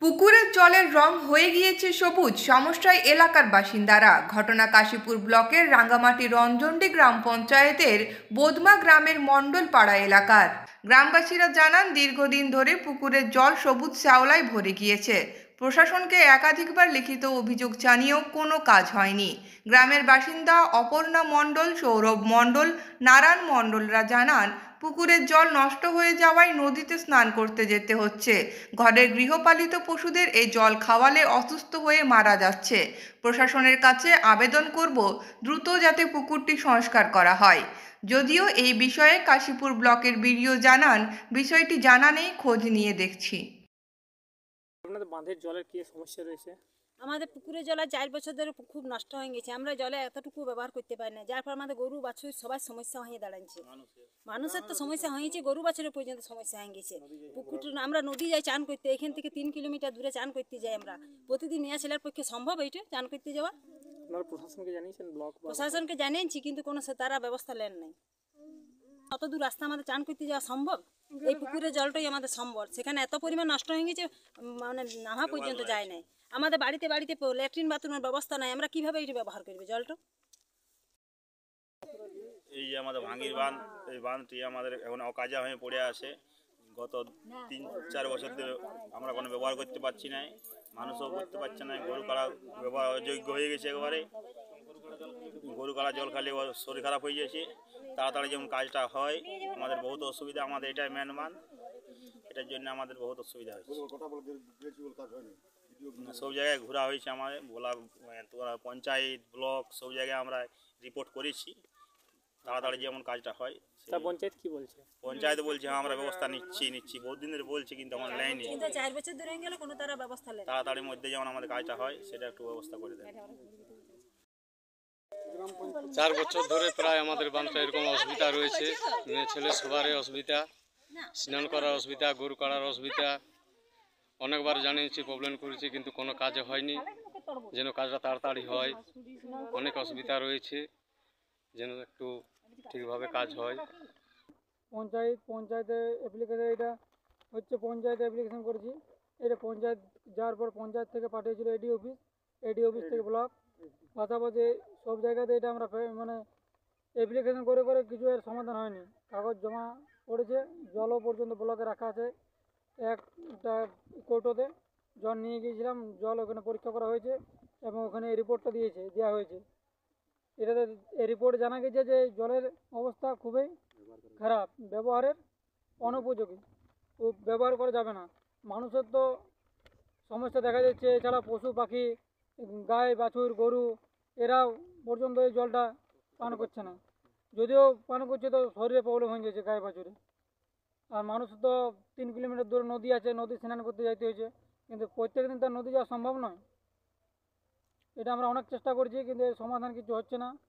পুকুরের জলের রং হয়ে গিয়েছে সবুজ, সমস্যায় এলাকার বাসিন্দারা। ঘটনা কাশীপুর ব্লকের রাঙ্গামাটি রঞ্জনডি গ্রাম পঞ্চায়েতের বোদমা গ্রামের মণ্ডলপাড়া এলাকার গ্রামবাসীরা জানান, দীর্ঘদিন ধরে পুকুরের জল সবুজ শ্যাওলায় ভরে গিয়েছে। প্রশাসনকে একাধিকবার লিখিত অভিযোগ জানিয়েও কোনো কাজ হয়নি। গ্রামের বাসিন্দা অপর্ণা মণ্ডল, সৌরভ মণ্ডল, নারায়ণ মণ্ডলরা জানান, পুকুরের জল নষ্ট হয়ে যাওয়ায় নদীতে স্নান করতে যেতে হচ্ছে। ঘরের গৃহপালিত পশুদের এই জল খাওয়ালে অসুস্থ হয়ে মারা যাচ্ছে। প্রশাসনের কাছে আবেদন করব দ্রুত যাতে পুকুরটি সংস্কার করা হয়। যদিও এই বিষয়ে কাশীপুর ব্লকের বিডিও জানান, বিষয়টি জানা নেই, খোঁজ নিয়ে দেখছি। আপনাদের বাঁধের জলের কি সমস্যা রয়েছে? আমাদের পুকুরের জল 4 বছর ধরে খুব নষ্ট হয়ে গেছে। আমরা জলে এতটুকু ব্যবহার করতে পারি না, যার ফলে আমাদের গরু বাছুর সবাই সমস্যা হয়ে দাঁড়াচ্ছে। মানুষের তো সমস্যা হয়েছে, গরু বাছুরের পর্যন্ত সমস্যা হয়ে গেছে। পুকুরটা আমরা নদী যাই চান করতে, এখান থেকে 3 কিলোমিটার দূরে চান করতে যাই আমরা। প্রতিদিন নিয়ে ছেলের পক্ষে সম্ভব এইটা চান করতে যাওয়া? আপনারা প্রশাসনকে জানিয়েছেন? প্রশাসনকে জানিয়েছি, কিন্তু কোনো তারা ব্যবস্থা নেন নাই। অত দূর রাস্তা আমাদের চান করতে যাওয়া সম্ভব? এই পুকুরের জলটাই আমাদের সম্বল, সেখানে এত পরিমাণ নষ্ট হয়ে গেছে, মানে নামা পর্যন্ত যায় নাই। আমাদের বাড়িতে বাড়িতে ল্যাট্রিন বাথরুমের ব্যবস্থা নাই, আমরা কিভাবে এটা ব্যবহার করবো জলটা? এই যে আমাদের ভাঙ্গির বাঁধ, এই বাঁধটি আমাদের এখন অকাজা হয়ে পড়ে আছে। গত 3-4 বছর ধরে আমরা কোনো ব্যবহার করতে পারছি না, মানুষও করতে পারছে না। গরু কাড়া ব্যবহার অযোগ্য হয়ে গেছে একেবারে। গরু কাড়া জল খালি শরীর খারাপ হয়ে যাচ্ছে। তাড়াতাড়ি যেমন কাজটা হয়, আমাদের বহুত অসুবিধা। আমাদের এটাই মেন মান, এটার জন্য আমাদের বহুত অসুবিধা হচ্ছে। সব জায়গায় ঘোরা হয়েছে, আমাদের বলা পঞ্চায়েত, ব্লক সব জায়গায় আমরা রিপোর্ট করেছি। তাড়াতাড়ি যেমন কাজটা হয়। পঞ্চায়েত কি বলছে? পঞ্চায়েত বলছে হ্যাঁ আমরা ব্যবস্থা নিচ্ছি বহুত দিন ধরে বলছে, কিন্তু আমার নেয়নি। 4 বছর ধরে গেল, কোনো তারা ব্যবস্থা নেই। তাড়াতাড়ির মধ্যে যেমন আমাদের কাজটা হয় সেটা একটু ব্যবস্থা করে দেয়। 4 বছর ধরে প্রায় আমাদের বাঁধটা এরকম অসুবিধা রয়েছে। মেয়ে ছেলে সবারই অসুবিধা, স্নান করার অসুবিধা, গরু কাড়ার অসুবিধা। অনেকবার জানিয়েছি, প্রবলেম করেছি, কিন্তু কোনো কাজ হয়নি। যেন কাজটা তাড়াতাড়ি হয়, অনেক অসুবিধা রয়েছে, যেন একটু ঠিকভাবে কাজ হয়। পঞ্চায়েতে অ্যাপ্লিকেশন, এটা হচ্ছে পঞ্চায়েতে অ্যাপ্লিকেশন করেছি। এটা পঞ্চায়েত যাওয়ার পর পঞ্চায়েত থেকে পাঠিয়েছিল এডি অফিস থেকে ব্লক। পাশাপাশি সব জায়গাতে এটা আমরা মানে অ্যাপ্লিকেশন করে কিছু এর সমাধান হয়নি। কাগজ জমা পড়েছে, জলও পর্যন্ত ব্লকে রাখা আছে। একটা কৌটোতে জল নিয়ে গিয়েছিলাম, জল ওখানে পরীক্ষা করা হয়েছে এবং ওখানে রিপোর্টটা দেওয়া হয়েছে। এটাতে রিপোর্ট জানা গেছে যে জলের অবস্থা খুবই খারাপ, ব্যবহারের অনুপযোগী, ব্যবহার করা যাবে না। মানুষের তো সমস্যা দেখা যাচ্ছে, এছাড়া পশু পাখি, গায়ে বাছুর, গরু, এরাও পর্যন্ত এই জলটা পান করছে না। যদিও পান করছে তো শরীরে প্রবলেম হয়ে যাচ্ছে গায়ে বাছুরে। আর মানুষ তো 3 কিলোমিটার দূরে নদী আছে, নদী স্নান করতে যাইতে হয়েছে, কিন্তু প্রত্যেক দিন তার নদী যাওয়া সম্ভব নয়। এটা আমরা অনেক চেষ্টা করছি, কিন্তু এর সমাধান কিছু হচ্ছে না।